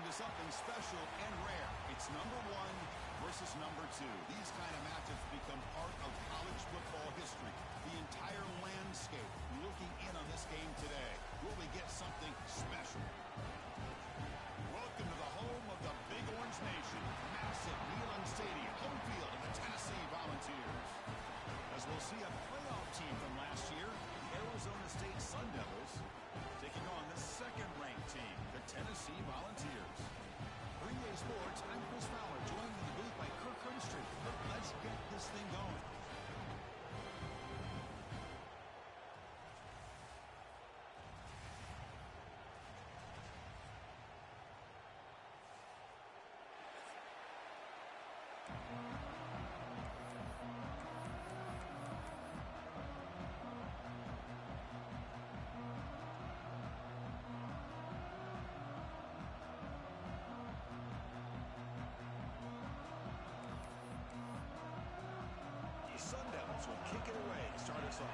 into something special and rare. It's number 1 versus number 2. These kind of matchups become part of college football history. The entire landscape looking in on this game today. Will we get something special? Welcome to the home of the Big Orange Nation. Massive Neyland Stadium, home field of the Tennessee Volunteers. As we'll see a playoff team from last year, the Arizona State Sun Devils, taking on the second-ranked team, the Tennessee Volunteers. For EA Sports, I'm Chris Fowler, joined in the booth by Kirk Herbstreit. Let's get this thing going. Sun Devils will kick it away to start us off.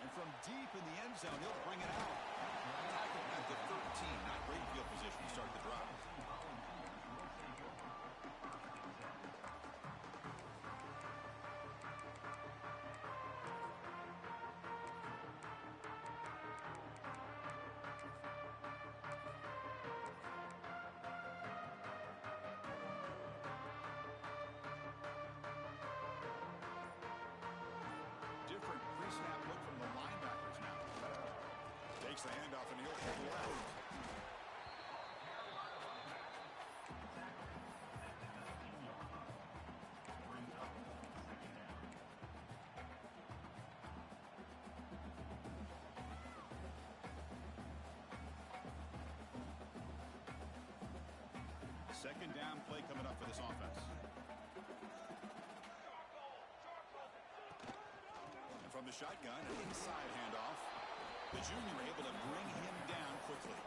And from deep in the end zone, he'll bring it out. Tackle at the 13. Not great field position to start the drive. Different pre-snap look from the linebackers now. Takes the handoff and he'll pull left. Second down play coming up for this offense. From the shotgun, an inside handoff. The junior able to bring him down quickly.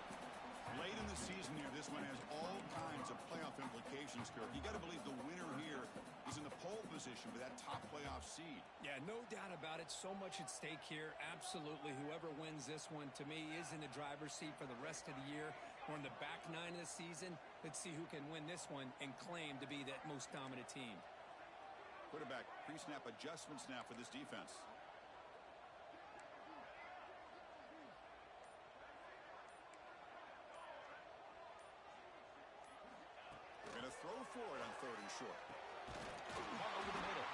Late in the season here, this one has all kinds of playoff implications, Kirk. You got to believe the winner here is in the pole position for that top playoff seed. Yeah, no doubt about it. So much at stake here. Absolutely. Whoever wins this one, to me, is in the driver's seat for the rest of the year. We're in the back 9 of the season. Let's see who can win this one and claim to be that most dominant team. Quarterback pre-snap adjustments now for this defense. Going to throw for it on 3rd and short. Caught over the middle.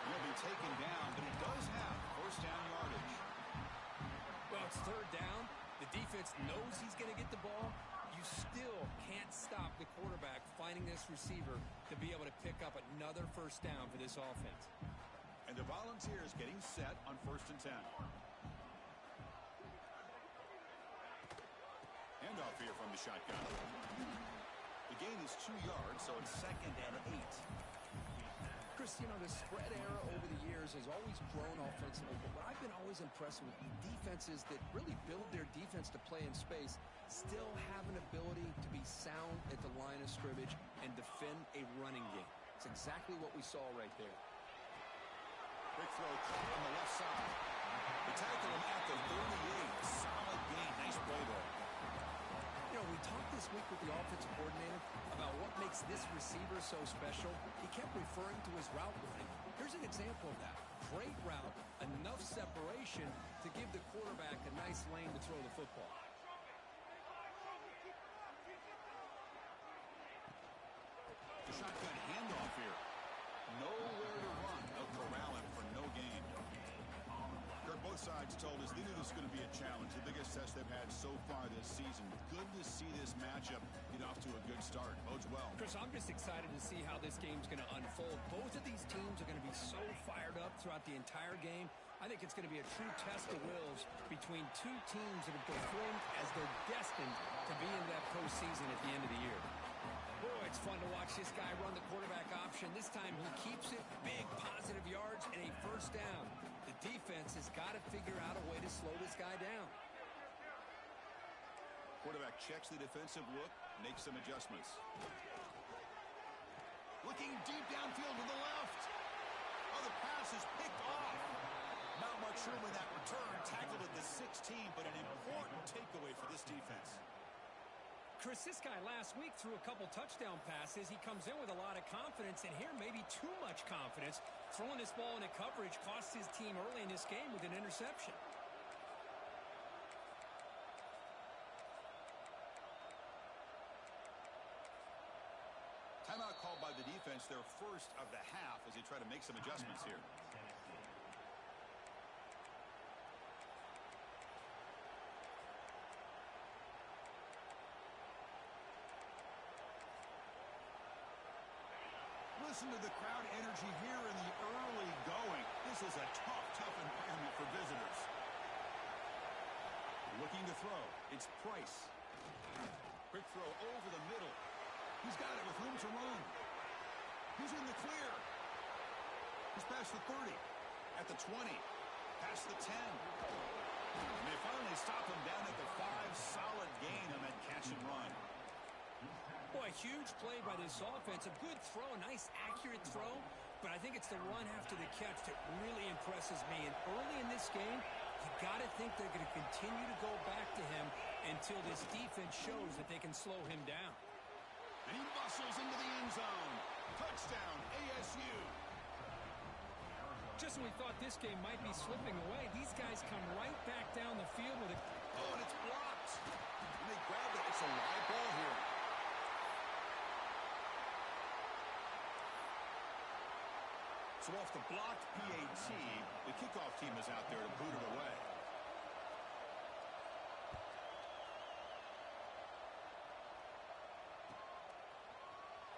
He'll be taken down, but he does have first down yardage. Well, it's 3rd down. The defense knows he's going to get the ball. You still can't stop the quarterback finding this receiver to be able to pick up another first down for this offense. And the Volunteers getting set on 1st and 10. Handoff here from the shotgun. The gain is 2 yards, so it's 2nd and 8. Chris, you know, the spread era over the years has always grown offensively, but what I've been always impressed with defenses that really build their defense to play in space still have an ability to be sound at the line of scrimmage and defend a running game. It's exactly what we saw right there. Quick throw caught on the left side. They tackle him at the 38. Solid gain. Nice play there. You know, we talked this week with the offensive coordinator about what makes this receiver so special. He kept referring to his route running. Here's an example of that. Great route, enough separation to give the quarterback a nice lane to throw the football. The shotgun handoff here. Nowhere to run. They'll corral him for no gain. Kirk, both sides told us they knew this was going to be a challenge, the biggest test they've had so far this season. Good to see this matchup get off to a good start. Bodes well. Chris, I'm just excited to see how this game's going to unfold. Both of these teams are going to be so fired up throughout the entire game. I think it's going to be a true test of wills between two teams that have performed as they're destined to be in that postseason at the end of the year. Boy, it's fun to watch this guy run the quarterback option. This time he keeps it, big positive yards, and a first down. The defense has got to figure out a way to slow this guy down. Quarterback checks the defensive look, makes some adjustments. Looking deep downfield to the left. Oh, the pass is picked off. Not much room in that return. Tackled at the 16, but an important takeaway for this defense. Chris, this guy last week threw a couple touchdown passes. He comes in with a lot of confidence, and here maybe too much confidence. Throwing this ball into coverage cost his team early in this game with an interception. Timeout called by the defense, their first of the half, as they try to make some adjustments here. Listen to the crowd energy here in the early going. This is a tough environment for visitors. Looking to throw. It's Price. Quick throw over the middle. He's got it with room to run. He's in the clear. He's past the 30. At the 20. Past the 10. And they finally stop him down at the 5. Solid gain on that catch and run. Boy, huge play by this offense. A good throw, a nice accurate throw. But I think it's the run after the catch that really impresses me. And early in this game, you got to think they're going to continue to go back to him until this defense shows that they can slow him down. And he bustles into the end zone. Touchdown, ASU. Just when we thought this game might be slipping away, these guys come right back down the field with it. Oh, and it's blocked. And they grab it. It's a live ball here. So off the blocked PAT, the kickoff team is out there to boot it away.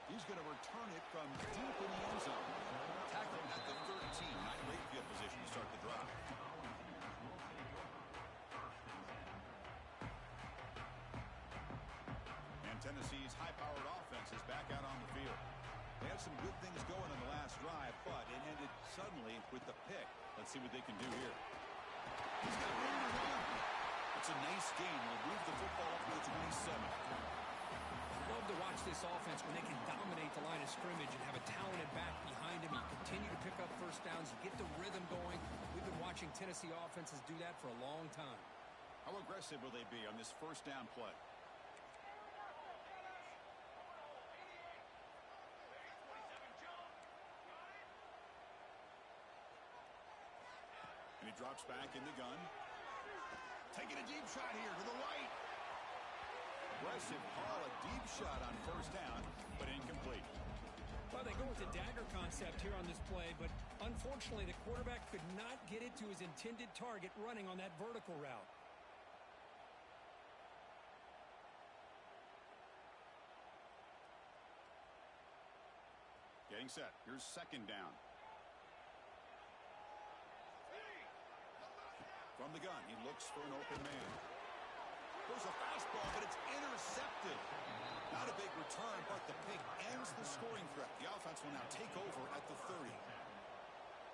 He's going to return it from deep in the end zone. Tackle at the 13. Not great field position to start the drive. And Tennessee's high-powered offense is back out on the field. They had some good things going on the last drive, but it ended suddenly with the pick. Let's see what they can do here. He's got room to run. It's a nice gain. They'll move the football up to the 27. Love to watch this offense when they can dominate the line of scrimmage and have a talented back behind him. You continue to pick up first downs. You get the rhythm going. We've been watching Tennessee offenses do that for a long time. How aggressive will they be on this first down play? And he drops back in the gun. Taking a deep shot here to the right. Aggressive call, a deep shot on first down, but incomplete. Well, they go with the dagger concept here on this play, but unfortunately the quarterback could not get it to his intended target running on that vertical route. Getting set. Here's second down. From the gun, he looks for an open man. There's a fastball, but it's intercepted. Not a big return, but the pick ends the scoring threat. The offense will now take over at the 30.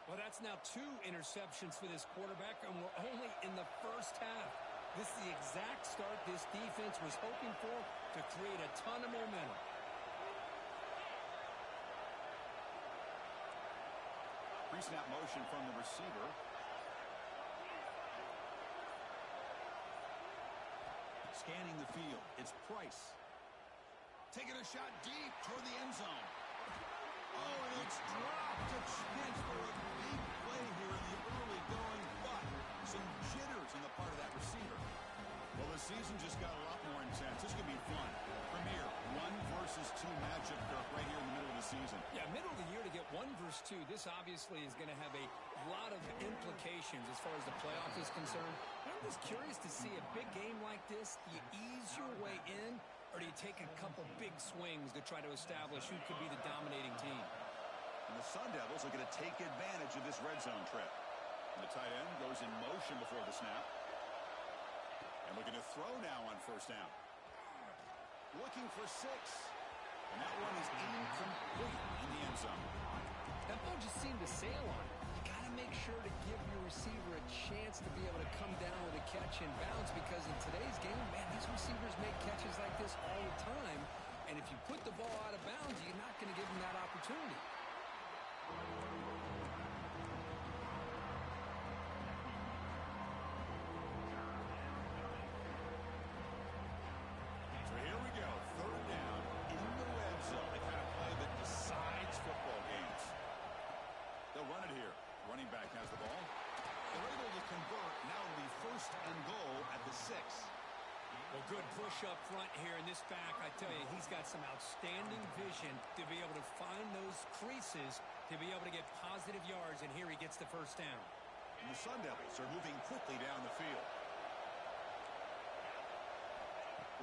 Well, that's now 2 interceptions for this quarterback, and we're only in the first half. This is the exact start this defense was hoping for to create a ton of momentum. Pre-snap motion from the receiver. Scanning the field. It's Price. Taking a shot deep toward the end zone. Oh, and it's dropped. A chance for a big play here in the early going, but some jitters on the part of that receiver. Well, the season just got a lot more intense. This could be fun. Premier 1 versus 2 matchup right here in the middle of the season. Yeah, middle of the year to get 1 versus 2. This obviously is going to have a lot of implications as far as the playoff is concerned. I'm just curious to see a big game like this. Do you ease your way in, or do you take a couple big swings to try to establish who could be the dominating team? And the Sun Devils are going to take advantage of this red zone trip. And the tight end goes in motion before the snap. And looking to throw now on first down. Looking for 6. And that one is incomplete in the end zone. That ball just seemed to sail on it. You got to make sure to give your receiver a chance to be able to come down with a catch and bounce, because in today's game, man, these receivers make catches like this all the time. And if you put the ball out of bounds, you're not going to give them that opportunity. Good push up front here in this back. I tell you, he's got some outstanding vision to be able to find those creases to be able to get positive yards, and here he gets the first down. And the Sun Devils are moving quickly down the field.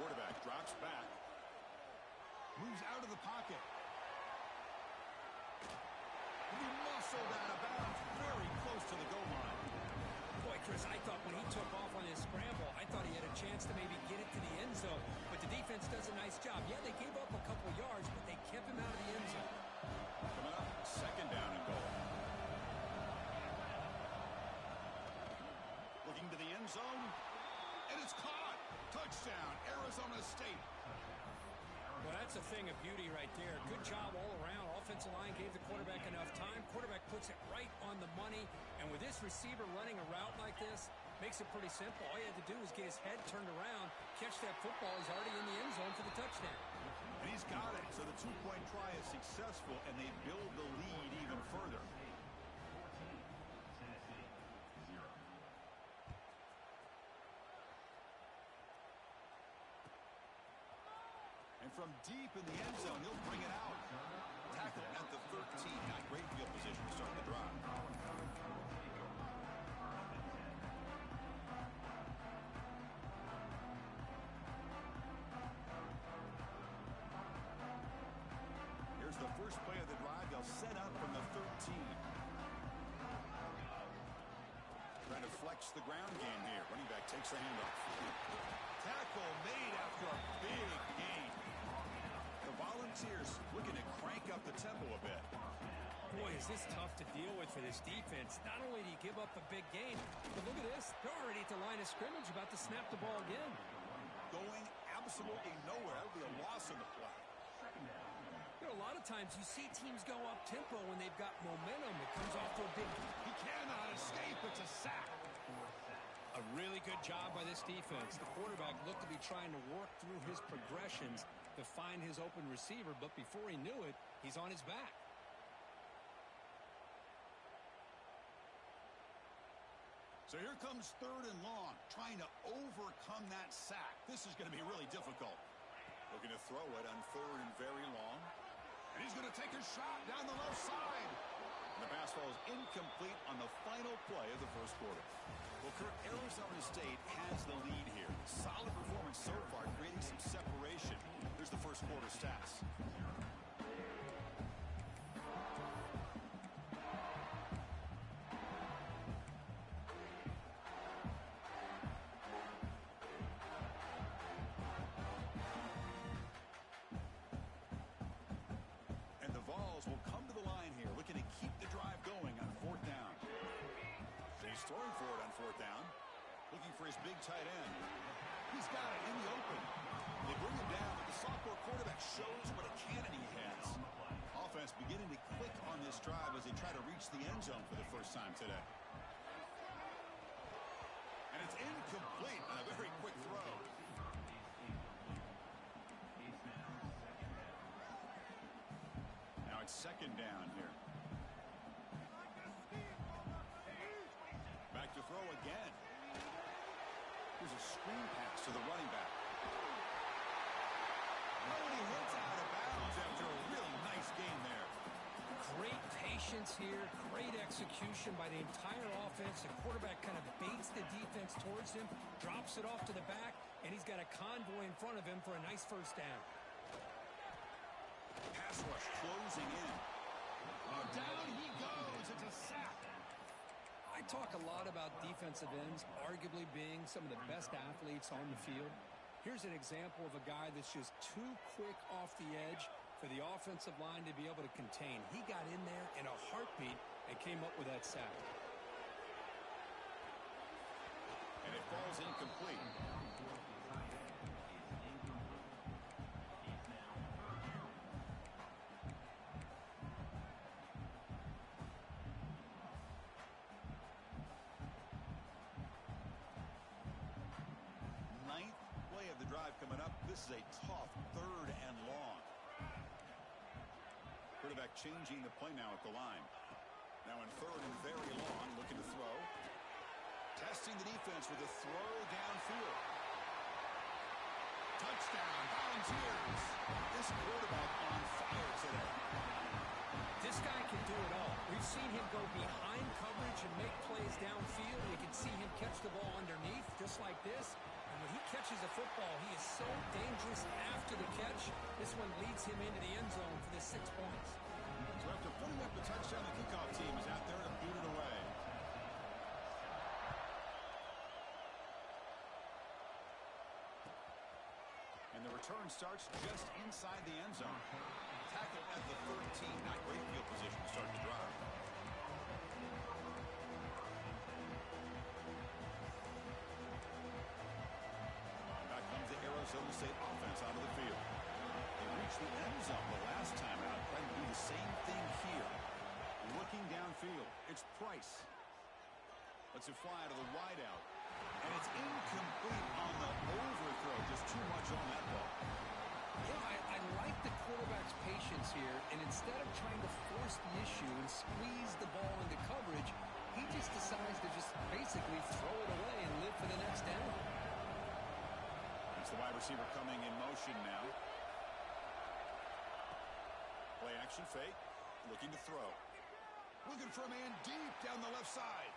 Quarterback drops back. Moves out of the pocket. He muscled out of bounds very close to the goal line. Boy, Chris, I thought when he took off on his scramble, I thought he had a chance to maybe get it to the end zone. But the defense does a nice job. Yeah, they gave up a couple yards, but they kept him out of the end zone. Coming up, second down and goal. Looking to the end zone, and it's caught. Touchdown, Arizona State. Well, that's a thing of beauty right there. Good job all around. Offensive line gave the quarterback enough time. Quarterback puts it right on the money. And with this receiver running a route like this, makes it pretty simple. All you had to do was get his head turned around, catch that football. He's already in the end zone for the touchdown. And he's got it. So the two-point try is successful, and they build the lead even further. And from deep in the end zone, he'll bring it out. Tackle at the 13. Not great field position to start the drive. Here's the first play of the drive. They'll set up from the 13. Trying to flex the ground game here. Running back takes the handoff. Tackle made after a big gain. The Volunteers looking to crank up the tempo a bit. Boy, is this tough to deal with for this defense. Not only do you give up a big gain, but look at this. They're already at the line of scrimmage, about to snap the ball again. Going absolutely nowhere. That would be a loss in the play. You know, a lot of times you see teams go up tempo when they've got momentum. It comes off to a big. He cannot escape. It's a sack. A really good job by this defense. The quarterback looked to be trying to work through his progressions to find his open receiver, but before he knew it, he's on his back. So here comes third and long, trying to overcome that sack. This is going to be really difficult. Looking to throw it on third and very long. And he's going to take a shot down the left side. And the pass falls incomplete on the final play of the first quarter. Well, Kirk, Arizona State has the lead here. Solid performance so far, creating some separation. Here's the first quarter stats. And the Vols will come to the line here, looking to keep the drive going on fourth down. He's throwing for it on fourth down. Looking for his big tight end. He's got it in the open. They bring him down, but the sophomore quarterback shows what a cannon he has. Offense beginning to click on this drive as they try to reach the end zone for the first time today. And it's incomplete on a very quick throw. Now it's second down here. Back to throw again. Here's a screen pass to the running back. Oh, and he hits out of bounds after a really nice game there. Great patience here, great execution by the entire offense. The quarterback kind of baits the defense towards him, drops it off to the back, and he's got a convoy in front of him for a nice first down. Pass rush closing in. Oh, down he goes. It's a sack. I talk a lot about defensive ends arguably being some of the best athletes on the field. Here's an example of a guy that's just too quick off the edge for the offensive line to be able to contain. He got in there in a heartbeat and came up with that sack. And it falls incomplete. Ninth play of the drive coming up. This is a tough third and long. Quarterback changing the play now at the line. Now in third and very long, looking to throw. Testing the defense with a throw downfield. Touchdown, Volunteers. This quarterback on fire today. This guy can do it all. We've seen him go behind coverage and make plays downfield. We can see him catch the ball underneath, just like this. And when he catches a football, he is so dangerous after the catch. This one leads him into the end zone for the 6 points. So after putting up the touchdown, the kickoff team is out there to boot it away. And the return starts just inside the end zone. Tackle at the 13. Not great field position to start the drive. Back comes the Arizona State offense out of the field. They reached the end zone the last time out. Trying to do the same thing here. Looking downfield. It's Price. Lets it fly out of the wideout. And it's incomplete on the overthrow. Just too much on that ball. Yeah, I like the quarterback's patience here, and instead of trying to force the issue and squeeze the ball into coverage, he just decides to just basically throw it away and live for the next down. It's the wide receiver coming in motion now. Play action fake. Looking to throw. Looking for a man deep down the left side.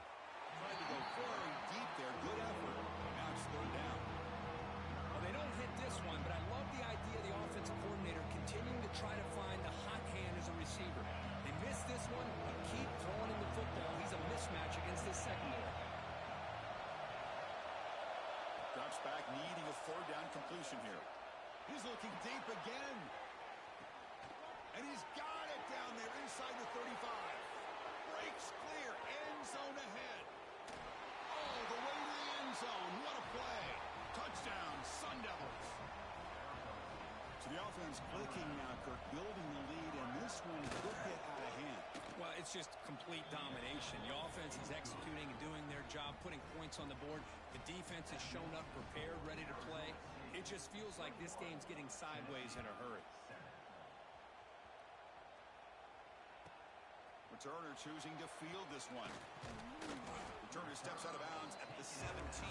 Tried to go very deep there. Good effort. Now it's third down. Well, they don't hit this one, but I love the idea of the offensive coordinator continuing to try to find the hot hand as a receiver. They miss this one, but keep throwing him the football. He's a mismatch against this secondary. Drops back, needing a third down completion here. He's looking deep again. And he's got it down there inside the 35. Breaks clear. End zone ahead. All the way to the end zone. What a play. Touchdown, Sun Devils. So the offense clicking now, Kirk, building the lead, and this one could get out of hand. Well, it's just complete domination. The offense is executing and doing their job, putting points on the board. The defense has shown up, prepared, ready to play. It just feels like this game's getting sideways in a hurry. Returner choosing to field this one. Returner steps out of bounds at the 17.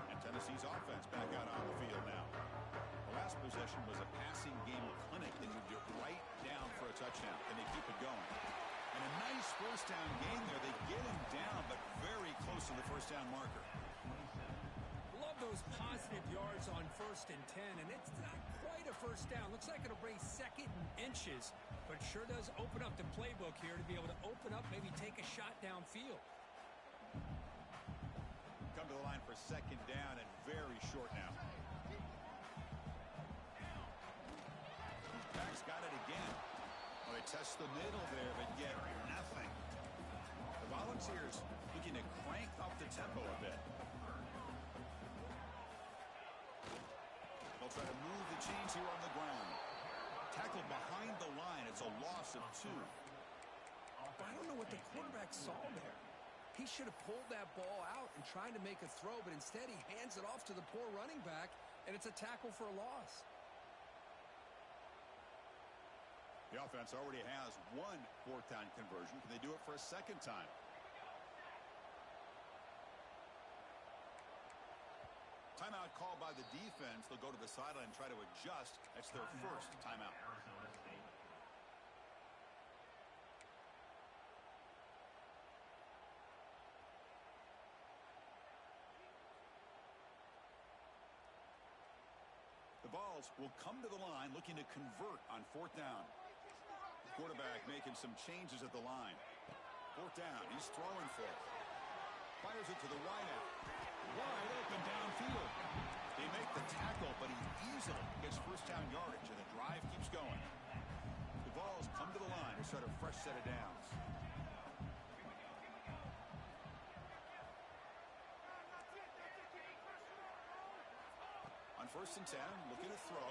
And Tennessee's offense back out on the field now. The last possession was a passing game clinic. They moved it right down for a touchdown, and they keep it going. And a nice first down gain there. They get him down, but very close to the first down marker. Those positive yards on 1st and 10, and it's not quite a first down. Looks like it'll bring 2nd and inches, but sure does open up the playbook here to be able to open up, maybe take a shot downfield. Come to the line for 2nd down and very short now. Back's got it again. Well, they test the middle there, but get nothing. The Volunteers looking to crank up the tempo a bit. They'll try to move the chains here on the ground. Tackled behind the line. It's a loss of 2. I don't know what the quarterback saw there. He should have pulled that ball out and tried to make a throw, but instead he hands it off to the poor running back, and it's a tackle for a loss. The offense already has one 4th down conversion. Can they do it for a 2nd time? Timeout called by the defense. They'll go to the sideline and try to adjust. That's their first timeout. The Vols will come to the line looking to convert on 4th down. Quarterback making some changes at the line. 4th down. He's throwing for it. Fires it to the wideout. Wide open downfield. They make the tackle, but he easily gets first down yardage, and the drive keeps going. The Vols come to the line to start a fresh set of downs. On 1st and 10, looking to throw.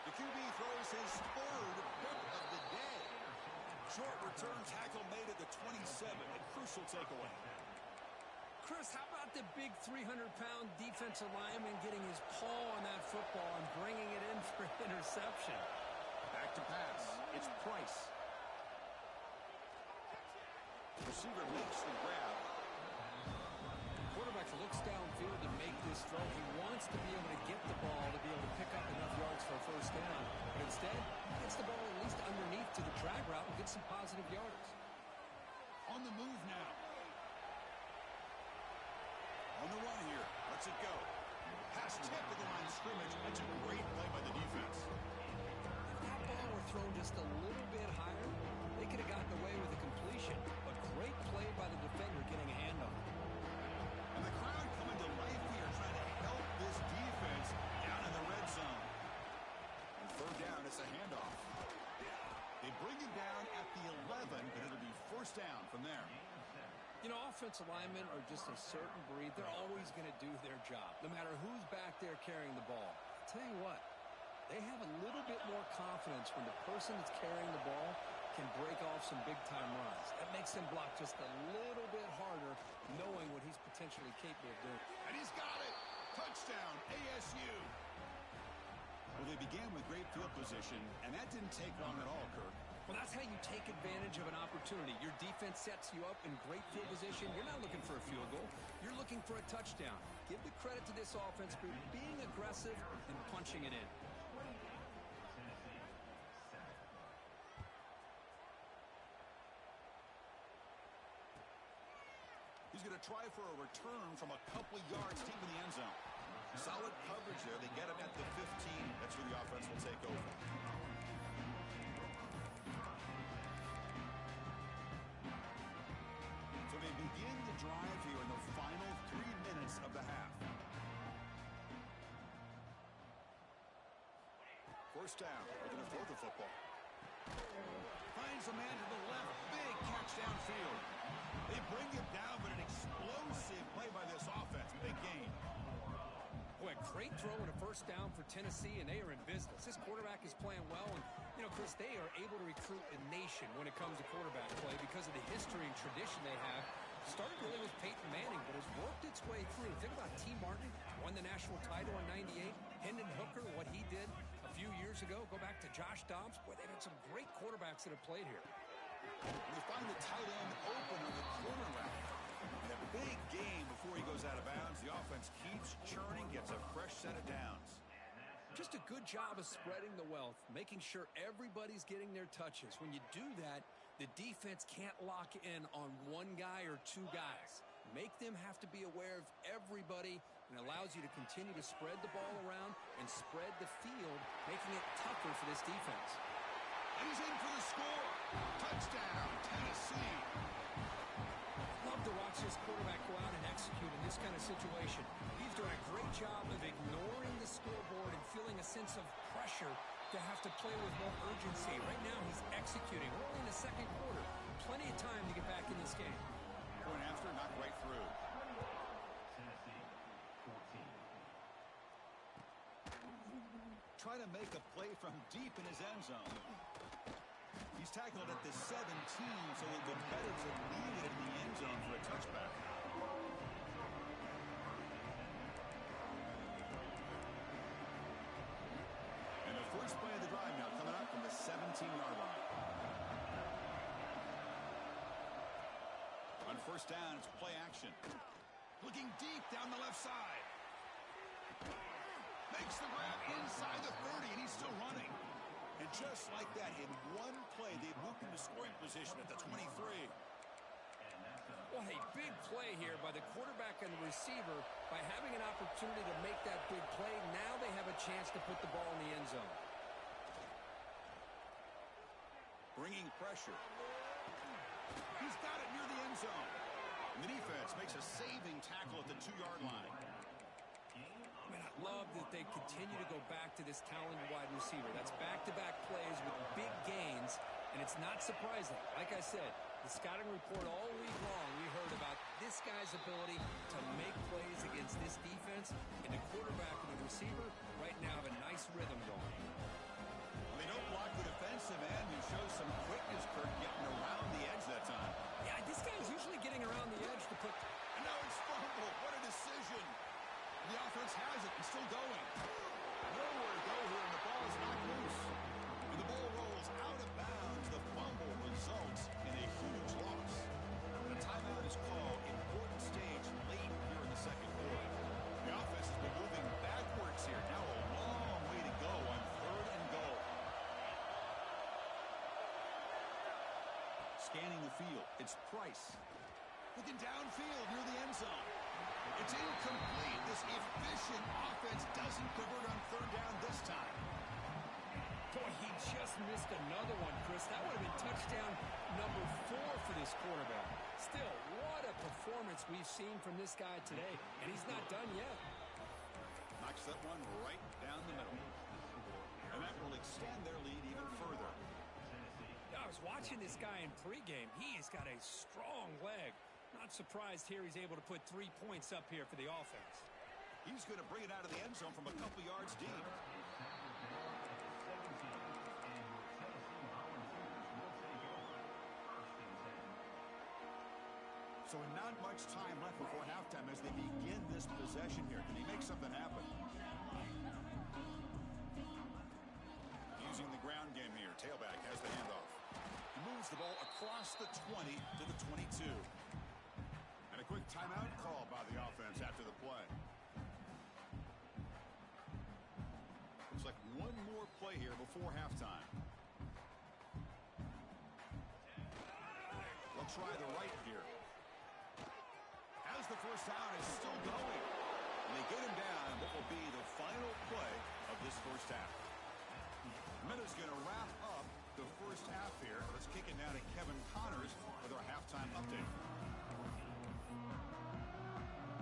The QB throws his 3rd pick of the day. Short return tackle made at the 27. A crucial takeaway. Chris, how about the big 300-pound defensive lineman getting his paw on that football and bringing it in for an interception? Back to pass. It's Price. Receiver makes the grab. Quarterback looks downfield to make this throw. He wants to be able to get the ball to be able to pick up enough yards for a first down. But instead, he gets the ball at least underneath to the drag route and gets some positive yards. On the move now. On the run here. Lets it go. Pass tip at the line of scrimmage. That's a great play by the defense. If that ball were thrown just a little bit higher, they could have gotten away with a completion. But great play by the defender getting a hand on it. And the crowd coming to life here, trying to help this defense down in the red zone. And third down, it's a handoff. They bring him down at the 11, but it'll be first down from there. You know, offensive linemen are just a certain breed. They're always going to do their job, no matter who's back there carrying the ball. I'll tell you what, they have a little bit more confidence when the person that's carrying the ball can break off some big-time runs. That makes them block just a little bit harder, knowing what he's potentially capable of doing. And he's got it! Touchdown, ASU! Well, they began with great field position, and that didn't take long at all, Kirk. Well, that's how you take advantage of an opportunity. Your defense sets you up in great field position. You're not looking for a field goal. You're looking for a touchdown. Give the credit to this offense for being aggressive and punching it in. He's going to try for a return from a couple yards deep in the end zone. Solid coverage there. They get him at the 15. That's where the offense will take over. So they begin the drive here in the final 3 minutes of the half. First down. They're going to throw the football. Finds a man to the left. Big catch downfield. They bring him down, but an explosive play by this offense. Big gain. Boy, a great throw and a first down for Tennessee, and they are in business. This quarterback is playing well, and, you know, Chris, they are able to recruit a nation when it comes to quarterback play because of the history and tradition they have. Started really with Peyton Manning, but has worked its way through. Think about T. Martin, won the national title in '98. Hendon Hooker, what he did a few years ago. Go back to Josh Dobbs. Boy, they've had some great quarterbacks that have played here. They find the tight end open on the corner route. And a big game before he goes out of bounds. The offense keeps churning, gets a fresh set of downs. Just a good job of spreading the wealth, making sure everybody's getting their touches. When you do that, the defense can't lock in on one guy or two guys. Make them have to be aware of everybody, and allows you to continue to spread the ball around and spread the field, making it tougher for this defense. And he's in for the score. Touchdown, Tennessee. Love to watch this quarterback go out and execute in this kind of situation. He's doing a great job of ignoring the scoreboard and feeling a sense of pressure to have to play with more urgency. Right now, he's executing. We're only in the second quarter. Plenty of time to get back in this game. Point after, not right through. Try to make a play from deep in his end zone. He's tackled at the 17, so it would be better to leave it in the end zone for a touchback. And the first play of the drive now coming up from the 17-yard line. On first down, it's play action. Looking deep down the left side. Makes the grab inside the 30, and he's still running. And just like that, in one play, they moved into scoring position at the 23. Well, a big play here by the quarterback and the receiver by having an opportunity to make that big play. Now they have a chance to put the ball in the end zone. Bringing pressure. He's got it near the end zone. And the defense makes a saving tackle at the 2-yard line. Man, I love that they continue to go back to this talented wide receiver. That's back-to-back plays with big gains, and it's not surprising. Like I said, the scouting report all week long, we heard about this guy's ability to make plays against this defense, and the quarterback and the receiver right now have a nice rhythm going. Well, they don't block the defensive end, who shows some quickness, Kirk, getting around the edge that time. Yeah, this guy's usually getting around the edge to put... And now it's fumble. What a decision. The offense has it and still going. Nowhere to go here, and the ball is knocked loose. And the ball rolls Scanning the field, it's Price. Looking downfield near the end zone. It's incomplete. This efficient offense doesn't convert on third down this time. Boy, he just missed another one, Chris. That would have been touchdown number 4 for this quarterback. Still, what a performance we've seen from this guy today, and he's not done yet. Knocks that one right down the middle. And that will extend their lead even further. I was watching this guy in pregame. He has got a strong leg. Not surprised here he's able to put 3 points up here for the offense. He's going to bring it out of the end zone from a couple yards deep. So not much time left before halftime as they begin this possession here. Can he make something happen? Using the ground game here. Tailback has the handoff. He moves the ball across the 20 to the 22. And a quick timeout call by the offense after the play. Looks like one more play here before halftime. They'll try the right here. As the first down is still going. And they get him down what will be the final play of this first half. Minutes going to wrap up the first half here. Let's kick it now to Kevin Connors with our halftime update.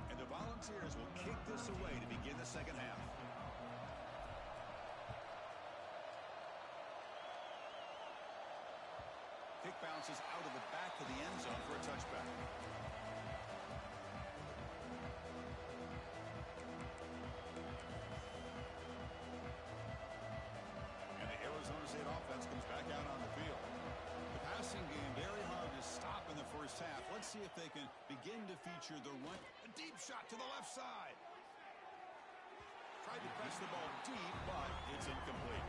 And the Volunteers will kick this away to begin the second half. Kick bounces out of the back of the end zone for a touchback. And the Arizona State offense comes back out on the field. The passing game very hard to stop in the first half. Let's see if they can begin to feature the run. A deep shot to the left side. Tried to press the ball deep, but it's incomplete.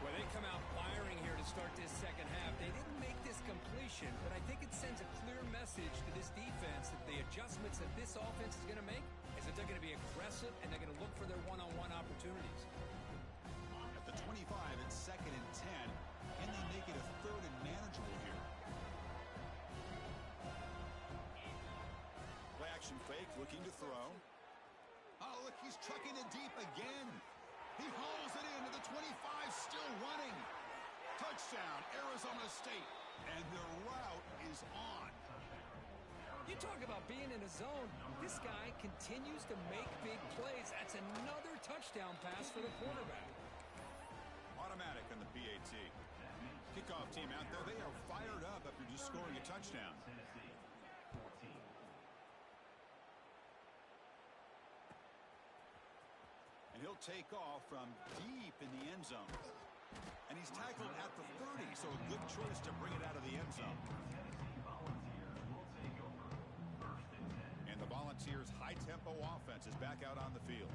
Well, they come out firing here to start this second half. They didn't make this completion, but I think it sends a clear message to this defense that the adjustments that this offense is going to make is that they're going to be aggressive and they're going to look for their one-on-one opportunities. At the 25, it's 2nd and 10. Can they make it a 3rd and manageable here? Play action fake, looking to throw. Oh, look, he's trucking it deep again. He hauls it into the 25, still running. Touchdown, Arizona State. And their route is on. You talk about being in a zone. This guy continues to make big plays. That's another touchdown pass for the quarterback. Automatic on the PAT. Kickoff team out there. They are fired up after just scoring a touchdown. And he'll take off from deep in the end zone. And he's tackled at the 30, so a good choice to bring it out of the end zone. And the Volunteers' high-tempo offense is back out on the field.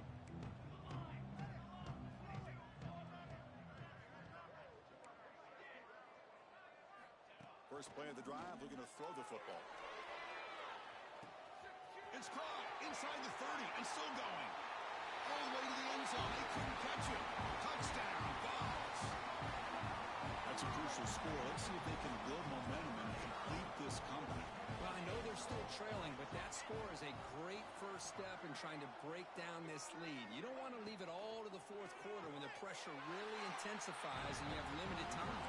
First play of the drive, looking to throw the football. It's caught inside the 30 and still going. All the way to the end zone. They couldn't catch it. Touchdown, Vols. That's a crucial score. Let's see if they can build momentum and complete this comeback. Well, I know they're still trailing, but that score is a great first step in trying to break down this lead. You don't want to leave it all to the fourth quarter when the pressure really intensifies and you have limited time.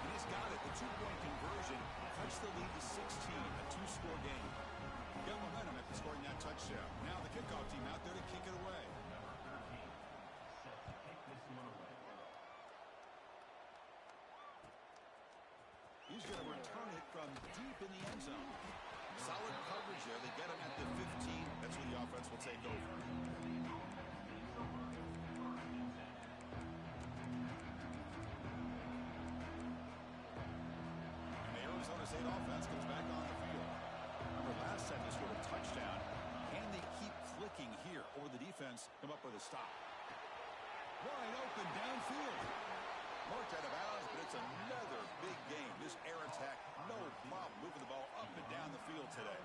And he's got it. The two-point conversion cuts the lead to 16, a two-score game. Got momentum after scoring that touchdown. Now the kickoff team out there to kick it away. He's going to return it from deep in the end zone. Solid coverage there. They get him at the 15. That's when the offense will take over. And the Arizona State offense comes back on the field. Remember, last time they scored a touchdown. Can they keep clicking here, or the defense come up with a stop? Wide open downfield. Marked out of bounds, but it's another big game. This air attack, no problem moving the ball up and down the field today.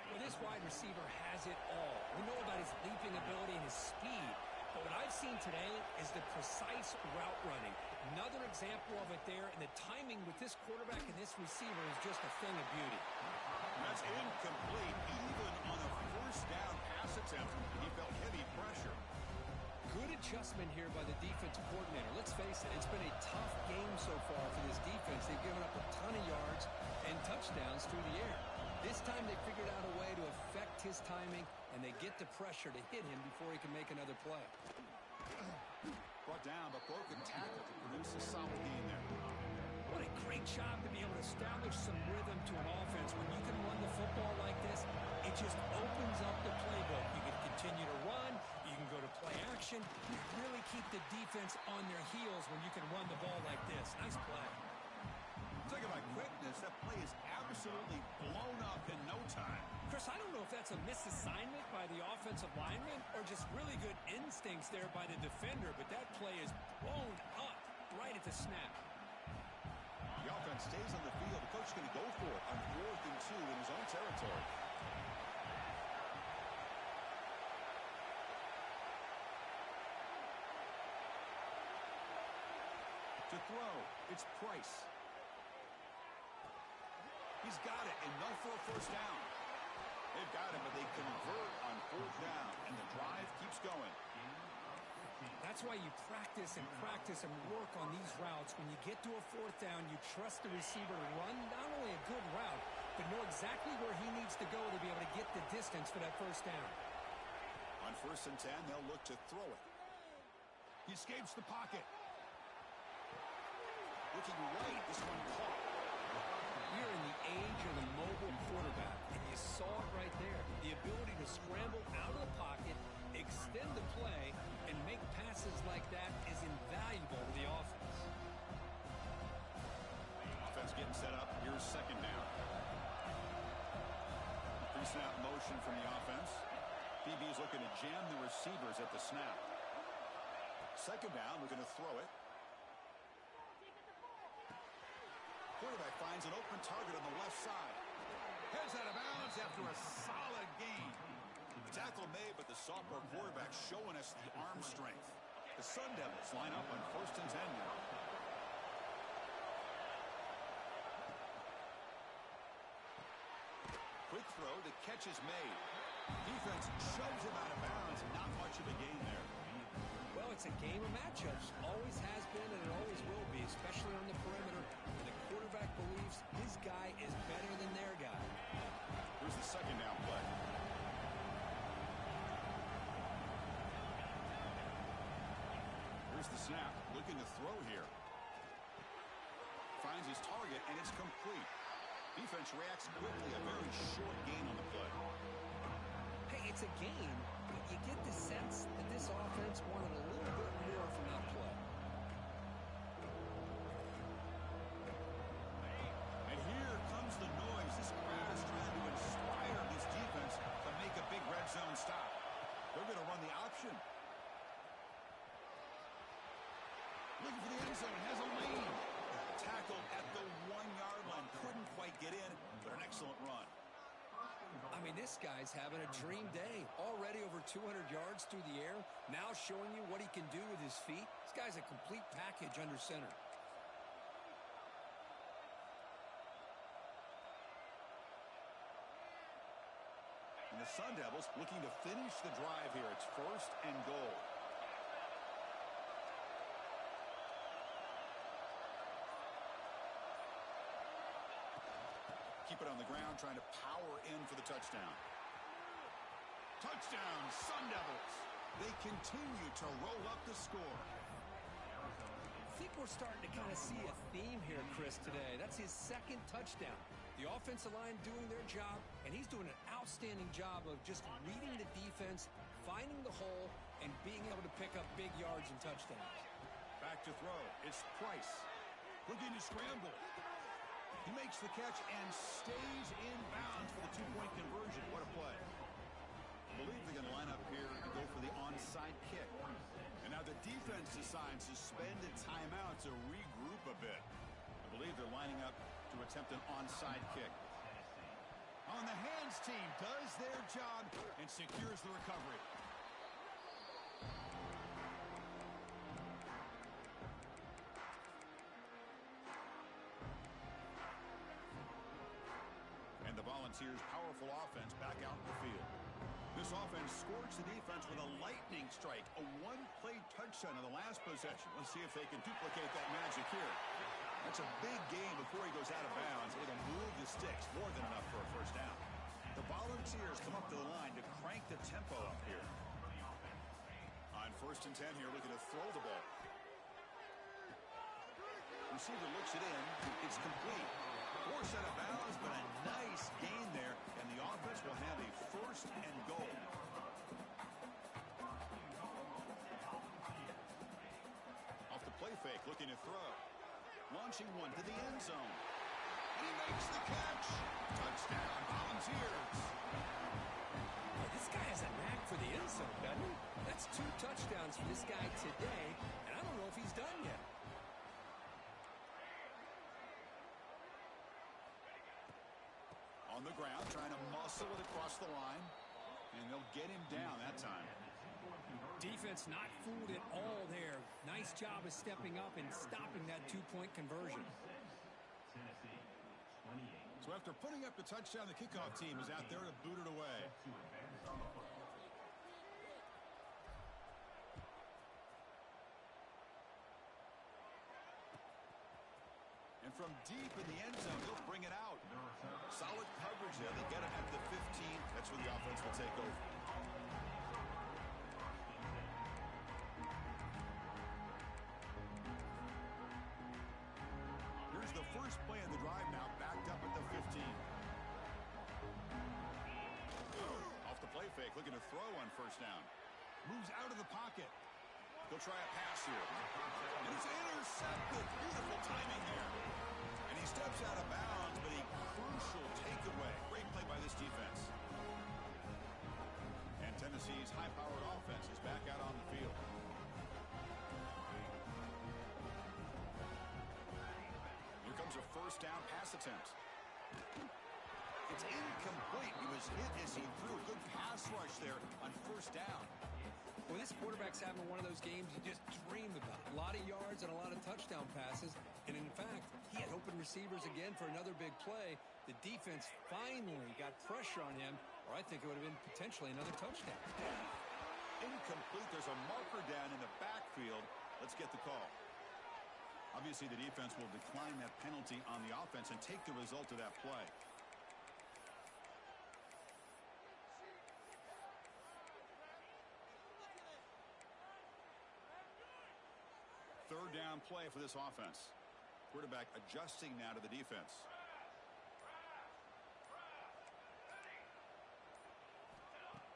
Well, this wide receiver has it all. We know about his leaping ability and his speed, But what I've seen today is the precise route running. Another example of it there, and the timing with this quarterback and this receiver is just a thing of beauty. That's incomplete. Even on a first down pass attempt, he felt heavy pressure. Good adjustment here by the defensive coordinator. Let's face it, it's been a tough game so far for this defense. They've given up a ton of yards and touchdowns through the air. This time they figured out a way to affect his timing, and they get the pressure to hit him before he can make another play. Brought down, but broken tackle to produce a solid gain there. What a great job to be able to establish some rhythm to an offense. When you can run the football like this, it just opens up the playbook. You can continue to run. You can go to play action. You really keep the defense on their heels when you can run the ball like this. Nice play. Talk about quickness. That play is absolutely blown up in no time. Chris, I don't know if that's a misassignment by the offensive lineman or just really good instincts there by the defender, but that play is blown up right at the snap. The offense stays on the field. The coach is going to go for it on 4th and 2 in his own territory. To throw, it's Price. He's got it, and no for a first down. They've got it, but they convert on 4th down, and the drive keeps going. That's why you practice and work on these routes. When you get to a 4th down, you trust the receiver to run not only a good route, but know exactly where he needs to go to be able to get the distance for that first down. On 1st and 10, they'll look to throw it. He escapes the pocket. Looking right, this one caught. We're in the age of the mobile quarterback, and you saw it right there. The ability to scramble out of the pocket, extend the play, and make passes like that is invaluable to the offense. Offense getting set up. Here's 2nd down. Pre-snap motion from the offense. DB is looking to jam the receivers at the snap. 2nd down, looking to throw it. Quarterback finds an open target on the left side. Heads out of bounds after a solid gain. Tackle made, but the sophomore quarterback showing us the arm strength. The Sun Devils line up on 1st and 10 now. Quick throw, the catch is made. Defense shoves him out of bounds. Not much of a gain there. Well, it's a game of matchups. Always has been and it always will be, especially on the perimeter. The quarterback believes his guy is better than their guy. Here's the 2nd down play. Here's the snap. Looking to throw here. Finds his target, and it's complete. Defense reacts quickly. A very short gain on the play. Hey, it's a game, but you get the sense that this offense wanted a little bit more from that play. And here comes the noise. This crowd is trying to inspire this defense to make a big red zone stop. They're going to run the option. Looking for the end zone. Has a lane. Tackled at the 1-yard line. Couldn't quite get in, but an excellent run. I mean, this guy's having a dream day. Already over 200 yards through the air. Now showing you what he can do with his feet. This guy's a complete package under center. And the Sun Devils looking to finish the drive here. It's 1st and goal. Keep it on the ground, trying to power in for the touchdown. Touchdown, Sun Devils. They continue to roll up the score. I think we're starting to kind of see a theme here, Chris, today. That's his 2nd touchdown. The offensive line doing their job, and he's doing an outstanding job of just reading the defense, finding the hole, and being able to pick up big yards and touchdowns. Back to throw. It's Price. Looking to scramble. He makes the catch and stays in bounds for the 2-point conversion. What a play. I believe they're going to line up here and go for the onside kick. And now the defense decides to spend a timeout to regroup a bit. I believe they're lining up to attempt an onside kick. On the hands team does their job and secures the recovery. Volunteers' powerful offense back out in the field. This offense scorched the defense with a lightning strike, a one-play touchdown in the last possession. Let's see if they can duplicate that magic here. That's a big gain before he goes out of bounds. It'll move the sticks, more than enough for a first down. The Volunteers come up to the line to crank the tempo up here. On 1st and 10 here, looking to throw the ball. Receiver looks it in. It's complete. Forced out of bounds, but a nice gain there, and the offense will have a 1st and goal. Off the play fake, looking to throw. Launching one to the end zone. He makes the catch. Touchdown, Volunteers. Well, this guy has a knack for the end zone, doesn't he? That's 2 touchdowns for this guy today, and I don't know if he's done yet. On the ground, trying to muscle it across the line, and they'll get him down that time. Defense not fooled at all there. Nice job of stepping up and stopping that 2-point conversion. So after putting up the touchdown, the kickoff team is out there to boot it away. And from deep in the end zone, he'll bring it out. Solid coverage there. They get it at the 15. That's where the offense will take over. Here's the first play of the drive now, backed up at the 15. Off the play fake, looking to throw on 1st down. Moves out of the pocket. He'll try a pass here. And it's intercepted. Beautiful timing there. And he steps out of bounds, but a crucial takeaway. Great play by this defense. And Tennessee's high-powered offense is back out on the field. Here comes a 1st down pass attempt. It's incomplete. He was hit as he threw a good pass rush there on 1st down. Well, this quarterback's having one of those games you just dream about. A lot of yards and a lot of touchdown passes. And in fact, he had open receivers again for another big play. The defense finally got pressure on him, or I think it would have been potentially another touchdown. Incomplete. There's a marker down in the backfield. Let's get the call. Obviously, the defense will decline that penalty on the offense and take the result of that play. Third down play for this offense. Quarterback adjusting now to the defense.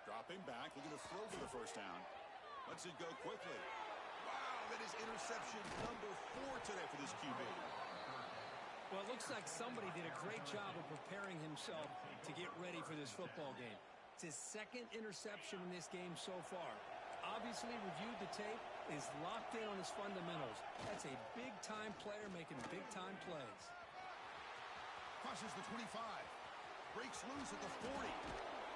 Dropping back, looking to throw for the 1st down. Lets it go quickly. Wow, that is interception number 4 today for this QB. Well, it looks like somebody did a great job of preparing himself to get ready for this football game. It's his 2nd interception in this game so far. Obviously reviewed the tape, is locked in on his fundamentals. That's a big-time player making big-time plays. Crosses the 25. Breaks loose at the 40.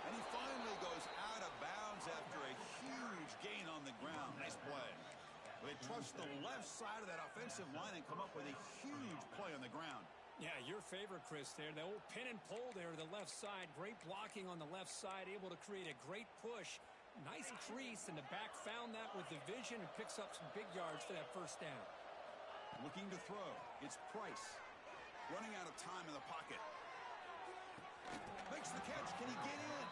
And he finally goes out of bounds after a huge gain on the ground. Nice play. They trust the left side of that offensive line and come up with a huge play on the ground. Yeah, your favorite, Chris, there. The old pin and pull there to the left side. Great blocking on the left side, able to create a great push. Nice crease, and the back found that with the vision and picks up some big yards for that 1st down. Looking to throw. It's Price. Running out of time in the pocket. Makes the catch. Can he get in?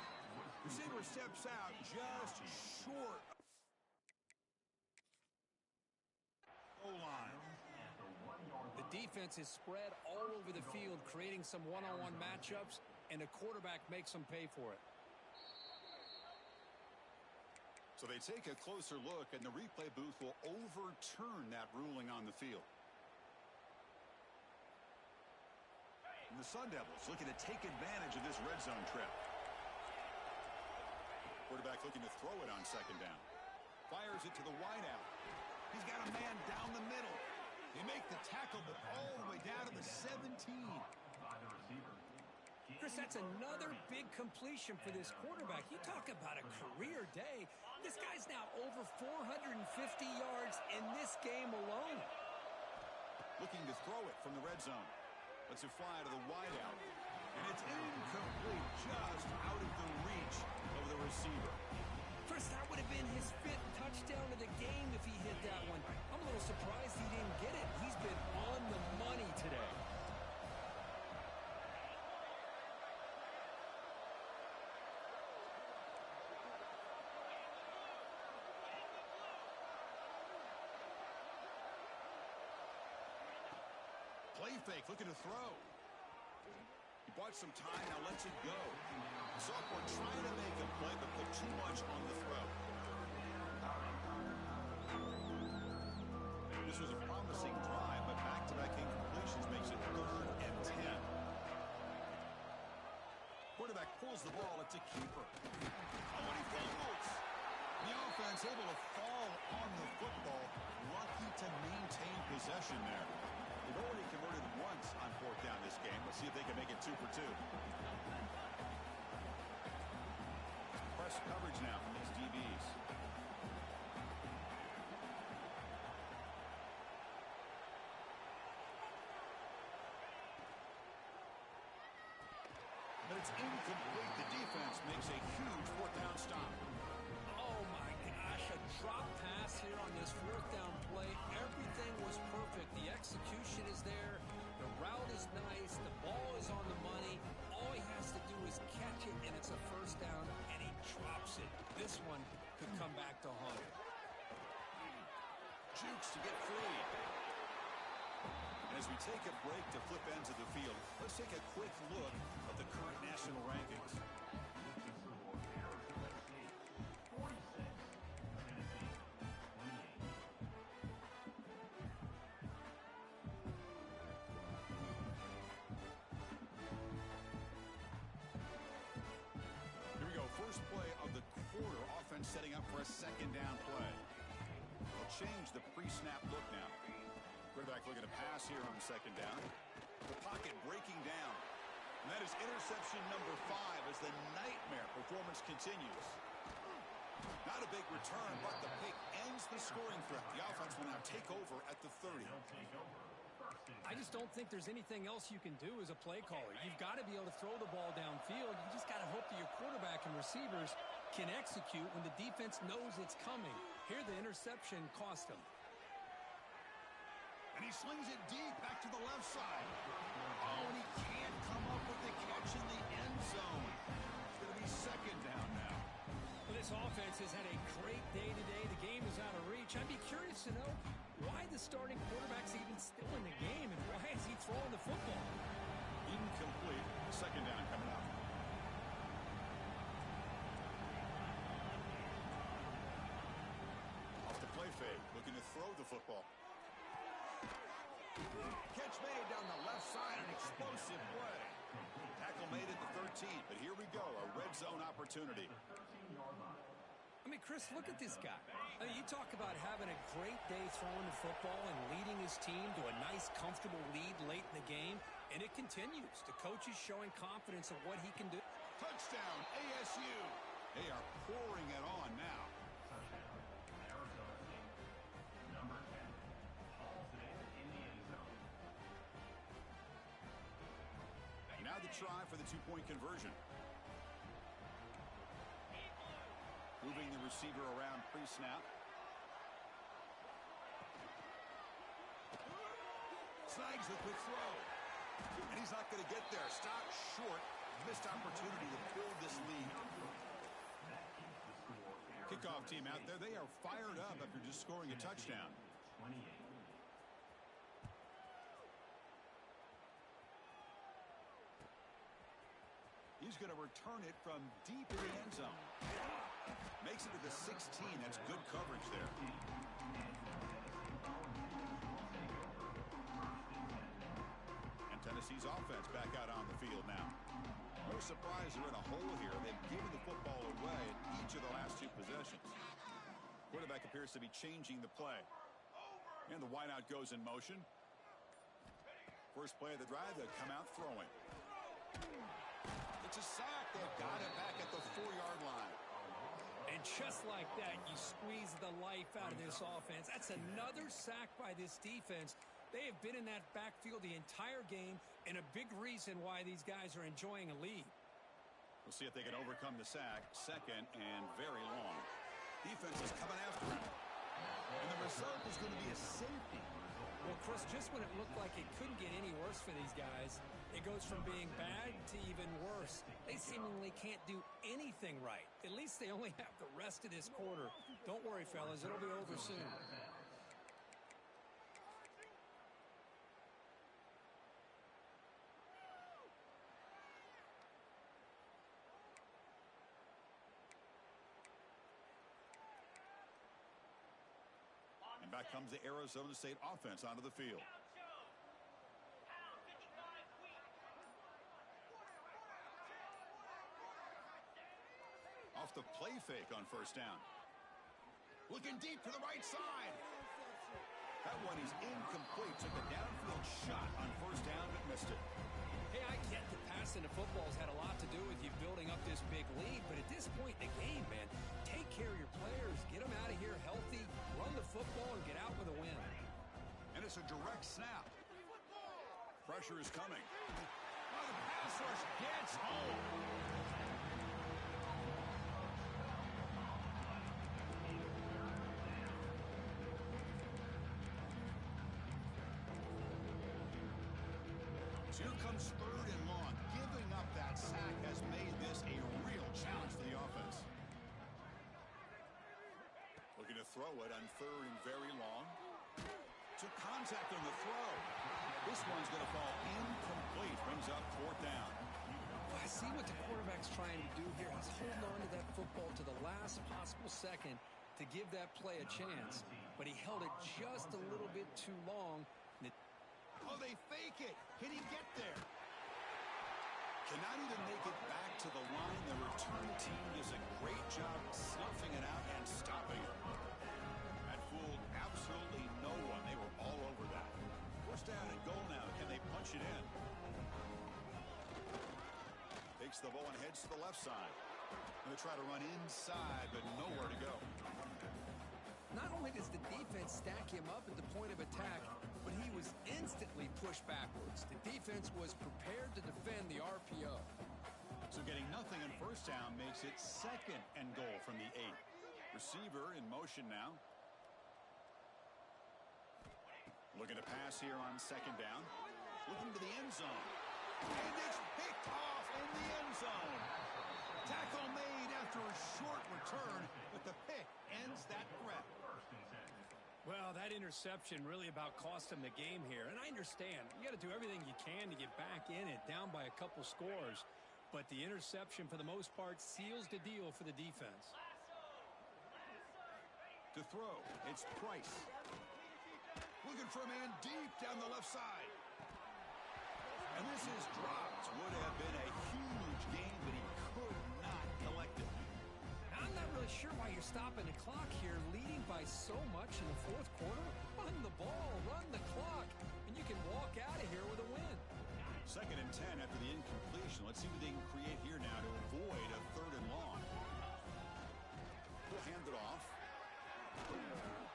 Receiver steps out just short. O-line. The defense is spread all over the field, creating some one-on-one matchups, and the quarterback makes them pay for it. So they take a closer look, and the replay booth will overturn that ruling on the field. And the Sun Devils looking to take advantage of this red zone trip. Quarterback looking to throw it on 2nd down. Fires it to the wideout. He's got a man down the middle. They make the tackle, but all the way down to the 17. Chris, that's another big completion for this quarterback. You talk about a career day. This guy's now over 450 yards in this game alone. Looking to throw it from the red zone. Lets it fly to the wideout. And it's incomplete, just out of the reach of the receiver. Chris, that would have been his 5th touchdown of the game if he hit that one. I'm a little surprised he didn't get it. He's been on the money today. Play fake, looking to throw. He bought some time, now lets it go. Sophomore trying to make a play, but put too much on the throw. This was a promising drive, but back-to-back incompletions makes it 3rd and 10. Quarterback pulls the ball, it's a keeper. Oh, and he fumbles. The offense able to fall on the football, lucky to maintain possession there. They've already converted once on 4th down this game. Let's see if they can make it 2 for 2. Press coverage now from these DBs. But it's incomplete. The defense makes a huge 4th down stop. Oh, my gosh, a drop pass here on this 4th down play. Everything was perfect. The execution is there. The route is nice. The ball is on the money. All he has to do is catch it, and it's a 1st down, and he drops it. This one could come back to haunt him. Jukes to get free. And as we take a break to flip ends of the field, let's take a quick look at the current national rankings. Here we go. First play of the quarter. Offense setting up for a 2nd down play. They'll change the pre-snap look now. Quarterback looking to pass here on 2nd down. The pocket breaking down. And that is interception number 5 as the nightmare performance continues. Not a big return, but the pick ends the scoring threat. The offense will now take over at the 30. I just don't think there's anything else you can do as a play caller. You've got to be able to throw the ball downfield. You just got to hope that your quarterback and receivers can execute when the defense knows it's coming. Here, the interception cost him. And he slings it deep back to the left side. Oh, and he can't come up with the catch in the end zone. It's going to be 2nd down now. Well, this offense has had a great day today. The game is out of reach. I'd be curious to know why the starting quarterback's even still in the game, and why is he throwing the football? Incomplete. 2nd down coming up. Off the play fake, looking to throw the football. Catch made down the left side, an explosive play. Tackle made at the 13, but here we go, a red zone opportunity. I mean, Chris, look at this guy. I mean, you talk about having a great day throwing the football and leading his team to a nice, comfortable lead late in the game, and it continues. The coach is showing confidence of what he can do. Touchdown, ASU. They are pouring it on now. Now the try for the 2-point conversion. Moving the receiver around pre-snap. Snags the quick throw. And he's not going to get there. Stop short. Missed opportunity to build this lead. Kickoff team out there. They are fired up after just scoring a touchdown. He's going to return it from deep in the end zone. Makes it to the 16. That's good coverage there. And Tennessee's offense back out on the field now. No surprise they're in a hole here. They've given the football away in each of the last 2 possessions. Quarterback appears to be changing the play. And the wideout goes in motion. First play of the drive, they'll come out throwing. It's a sack. They've got it back at the 4-yard line. And just like that, you squeeze the life out of this offense. That's another sack by this defense. They have been in that backfield the entire game, and a big reason why these guys are enjoying a lead. We'll see if they can overcome the sack. Second and very long. Defense is coming after him. And the result is going to be a safety. Well, Chris, just when it looked like it couldn't get any worse for these guys, it goes from being bad to even worse. They seemingly can't do anything right. At least they only have the rest of this quarter. Don't worry, fellas. It'll be over soon. And back comes the Arizona State offense onto the field. Off the play fake on first down. Looking deep to the right side. That one is incomplete. Took a downfield shot on first down but missed it. Hey, I get that passing the football's had a lot to do with you building up this big lead, but at this point in the game, man, take care of your players, get them out of here healthy, run the football, and get out with a win. And it's a direct snap. Pressure is coming. Oh, the pass rush gets home. So here comes third and long. Giving up that sack has made this a real challenge for the offense. Looking to throw it on third and very long. Took contact on the throw. This one's going to fall incomplete. Brings up fourth down. Well, I see what the quarterback's trying to do here. He's holding on to that football to the last possible second to give that play a chance. But he held it just a little bit too long. Oh, they fake it. Can he get there? Cannot even make it back to the line. The return team does a great job snuffing it out and stopping it. That fooled absolutely no one. They were all over that. First down and goal now. Can they punch it in? Takes the ball and heads to the left side. Going to try to run inside, but nowhere to go. Not only does the defense stack him up at the point of attack, but he was instantly pushed backwards. The defense was prepared to defend the RPO. So getting nothing on first down makes it second and goal from the 8. Receiver in motion now. Looking to pass here on second down. Looking to the end zone. And it's picked off in the end zone. Tackle made after a short return, but the pick ends that threat. Well, that interception really about cost him the game here. And I understand. You got to do everything you can to get back in it, down by a couple scores. But the interception, for the most part, seals the deal for the defense. To throw, it's Price. Looking for a man deep down the left side. And this is dropped. Would have been a huge gain, but he could not collect it. I'm not really sure why you're stopping the clock here, leading by so much in the fourth quarter. Run the ball, run the clock, and you can walk out of here with a win. Second and 10 after the incompletion. Let's see what they can create here now to avoid a third and long. We'll hand it off.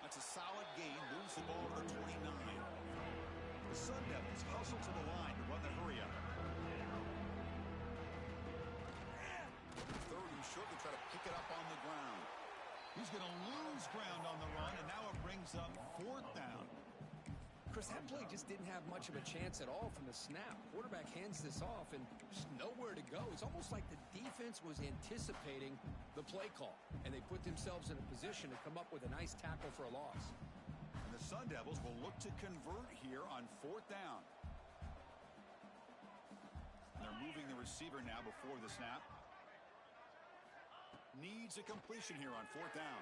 That's a solid gain. Moves the ball to the 29. The Sun Devils hustle to the line to run the hurry up. Third and short to try to pick it up on the ground. He's going to lose ground on the run, and now it brings up fourth down. Chris, that play just didn't have much of a chance at all from the snap. Quarterback hands this off, and just nowhere to go. It's almost like the defense was anticipating the play call, and they put themselves in a position to come up with a nice tackle for a loss. And the Sun Devils will look to convert here on fourth down. And they're moving the receiver now before the snap. Needs a completion here on fourth down.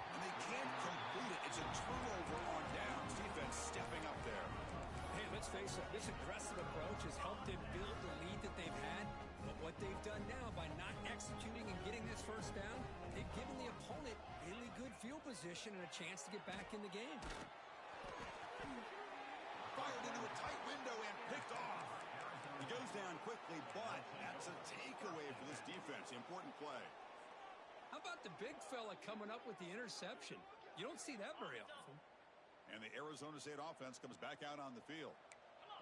And they can't complete it. It's a turnover on downs. Defense stepping up there. Hey, let's face it, this aggressive approach has helped them build the lead that they've had. But what they've done now by not executing and getting this first down, they've given the opponent really good field position and a chance to get back in the game. Fired into a tight window and picked off. He goes down quickly, but that's a takeaway for this defense. Important play. How about the big fella coming up with the interception? You don't see that very often. And the Arizona State offense comes back out on the field.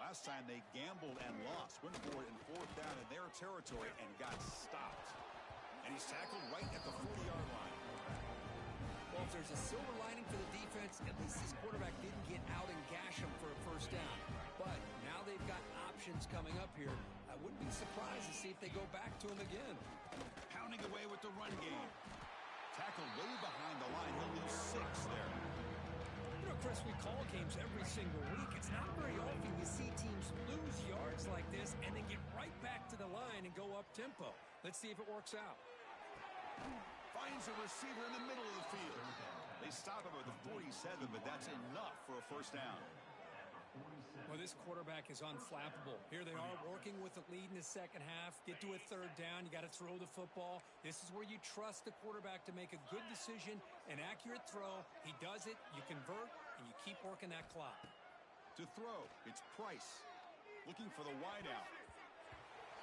Last time they gambled and lost. Went for it in 4th down in their territory and got stopped. And he's tackled right at the 40-yard line. Well, if there's a silver lining for the defense, at least this quarterback didn't get out and gash him for a 1st down. But now they've got options coming up here. I wouldn't be surprised to see if they go back to him again. Pounding away with the run game. Tackled way behind the line. He'll lose 6 there. You know, Chris, we call games every single week. It's not very often you see teams lose yards like this and then get right back to the line and go up tempo. Let's see if it works out. Finds a receiver in the middle of the field. They stop him at the 47, but that's enough for a 1st down. Well, this quarterback is unflappable. Here they are working with the lead in the 2nd half. Get to a 3rd down. You got to throw the football. This is where you trust the quarterback to make a good decision, an accurate throw. He does it. You convert, and you keep working that clock. To throw, it's Price. Looking for the wideout.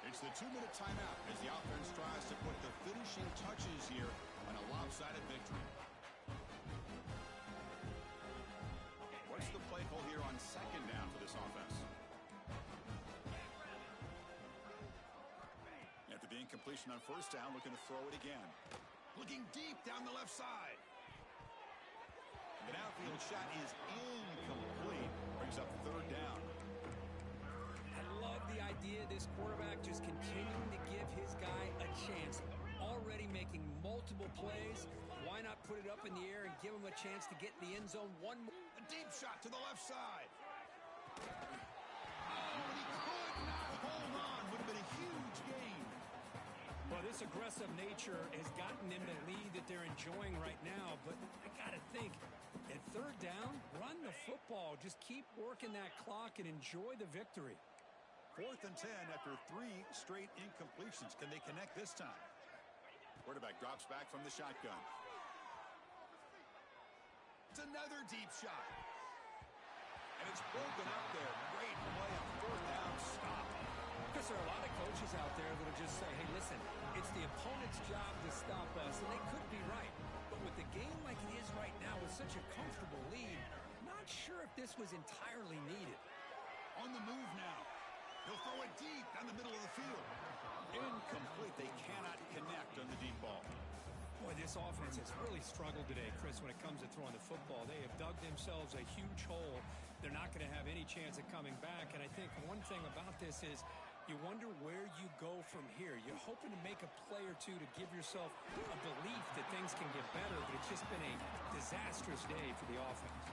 It's the 2-minute timeout as the offense tries to put the finishing touches here on a lopsided victory. What's the play call here on 2nd down for this offense? After the incompletion on 1st down, looking to throw it again. Looking deep down the left side. The downfield shot is incomplete. Brings up 3rd down. I love the idea of this quarterback just continuing to give his guy a chance. Already making multiple plays. Why not put it up in the air and give him a chance to get in the end zone one more? A deep shot to the left side. Oh, and he could not hold on. Would have been a huge gain. Well, this aggressive nature has gotten them the lead that they're enjoying right now. But I got to think, at 3rd down, run the football. Just keep working that clock and enjoy the victory. 4th and 10 after 3 straight incompletions. Can they connect this time? Quarterback drops back from the shotgun. It's another deep shot. And it's broken up there. Great play on 4th down. Stop. Because there are a lot of coaches out there that will just say, hey, listen, it's the opponent's job to stop us. And they could be right. But with the game like it is right now with such a comfortable lead, not sure if this was entirely needed. On the move now. He'll throw it deep down the middle of the field. Incomplete. They cannot connect on the deep ball. Boy, this offense has really struggled today, Chris, when it comes to throwing the football. They have dug themselves a huge hole. They're not going to have any chance of coming back. And I think one thing about this is you wonder where you go from here. You're hoping to make a play or two to give yourself a belief that things can get better, but it's just been a disastrous day for the offense.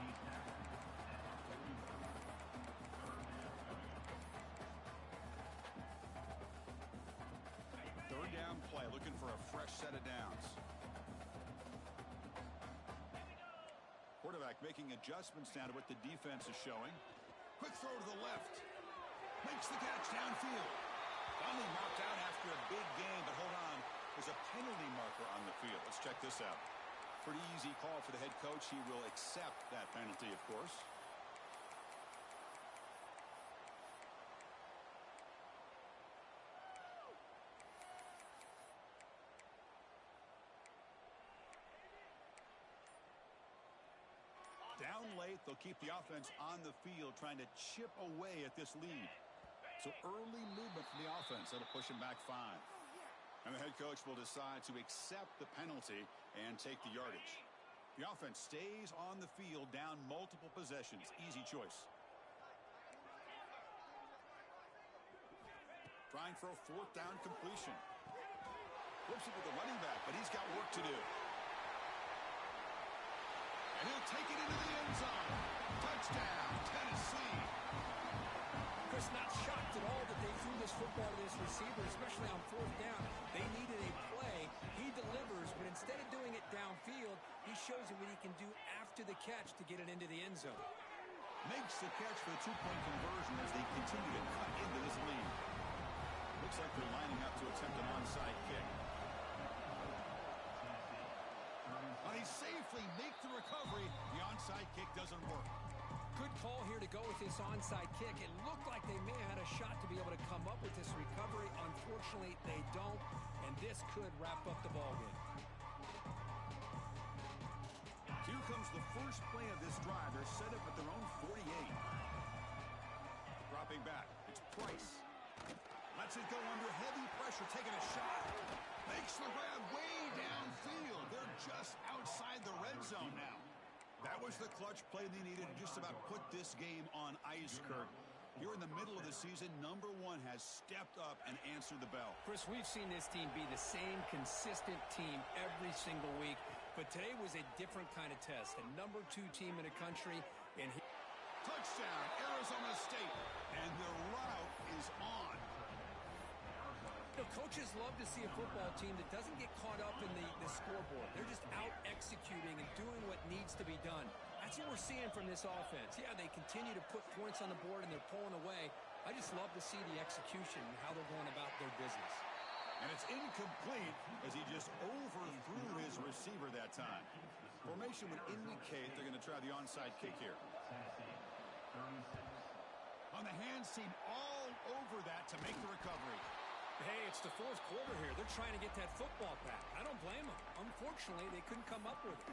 3rd down play, looking for a fresh set of downs. Quarterback making adjustments now to what the defense is showing. Quick throw to the left. Makes the catch downfield. Finally knocked out after a big gain, but hold on. There's a penalty marker on the field. Let's check this out. Pretty easy call for the head coach. He will accept that penalty, of course. Down late, they'll keep the offense on the field, trying to chip away at this lead. So early movement from the offense that'll push him back 5. And the head coach will decide to accept the penalty and take the yardage. The offense stays on the field, down multiple possessions. Easy choice. Trying for a 4th down completion. Flips it to the running back, but he's got work to do. And he'll take it into the end zone. Touchdown, Tennessee. Chris, not shocked at all that they threw this football to this receiver, especially on 4th down. They needed a play. He delivers, but instead of doing it downfield, he shows you what he can do after the catch to get it into the end zone. Makes the catch for a 2-point conversion as they continue to cut into this lead. Looks like they're lining up to attempt an onside kick. But they safely make the recovery. The onside kick doesn't work. Good call here to go with this onside kick. It looked like they may have had a shot to be able to come up with this recovery. Unfortunately, they don't, and this could wrap up the ballgame. 2 comes the first play of this drive. They're set up at their own 48. Dropping back. It's Price. Lets it go under heavy pressure, taking a shot. Makes the grab way downfield. They're just outside the red zone now. That was the clutch play they needed to just about put this game on ice, Kurt. Here in the middle of the season, number one has stepped up and answered the bell. Chris, we've seen this team be the same consistent team every single week, but today was a different kind of test. A number 2 team in the country, and touchdown, Arizona State, and the route is on. You know, coaches love to see a football team that doesn't get caught up in the scoreboard. They're just out executing and doing what needs to be done. That's what we're seeing from this offense. Yeah, they continue to put points on the board and they're pulling away. I just love to see the execution and how they're going about their business. And it's incomplete as he just overthrew his receiver that time. Formation would indicate they're going to try the onside kick here. On the hands team all over that to make the recovery. Hey, it's the fourth quarter here. They're trying to get that football back. I don't blame them. Unfortunately, they couldn't come up with it.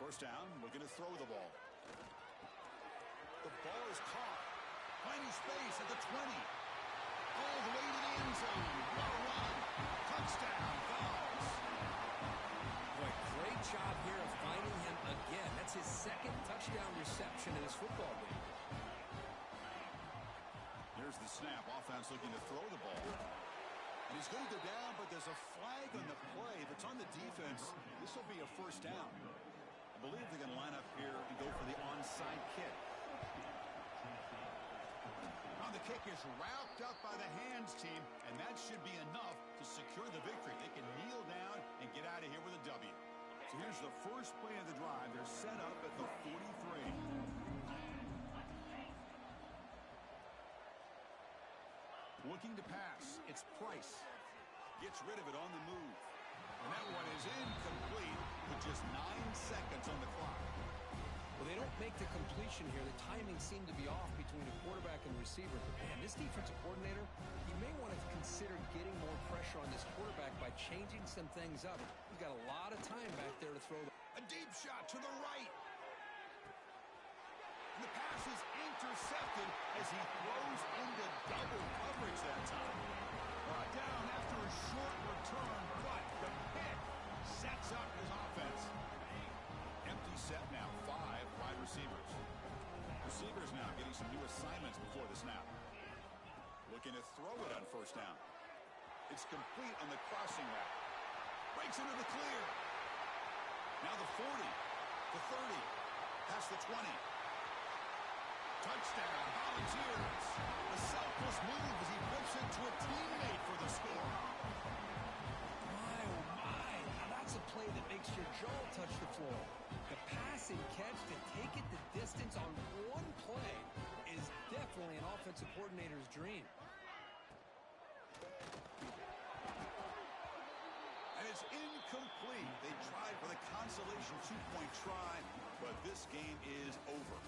First down, looking to throw the ball. The ball is caught. Finding space at the 20. All the way to the end zone. What a run. Touchdown, Vols. Boy, great job here of finding him again. That's his second touchdown reception in his football game. Here's the snap. Offense looking to throw the ball. And he's going to go down, but there's a flag on the play. If it's on the defense, this will be a first down. I believe they're going to line up here and go for the onside kick. Now the kick is wrapped up by the hands team, and that should be enough to secure the victory. They can kneel down and get out of here with a W. So here's the first play of the drive. They're set up at the 43. Looking to pass. It's Price. Gets rid of it on the move. And that one is incomplete with just 9 seconds on the clock. Well, they don't make the completion here. The timing seemed to be off between the quarterback and receiver. But, man, this defensive coordinator, he may want to consider getting more pressure on this quarterback by changing some things up. He's got a lot of time back there to throw. A deep shot to the right. And the pass is intercepted as he throws into double coverage that time. Brought down after a short return, but the pick sets up his offense. Empty set now, 5 wide receivers. Receivers now getting some new assignments before the snap. Looking to throw it on first down. It's complete on the crossing route. Breaks into the clear. Now the 40, the 30, past the 20. Touchdown, Volunteers. A selfless move as he whips it to a teammate for the score. My, oh my. Now that's a play that makes your jaw touch the floor. The pass and catch to take it the distance on one play is definitely an offensive coordinator's dream. And it's incomplete. They tried for the consolation 2-point try, but this game is over.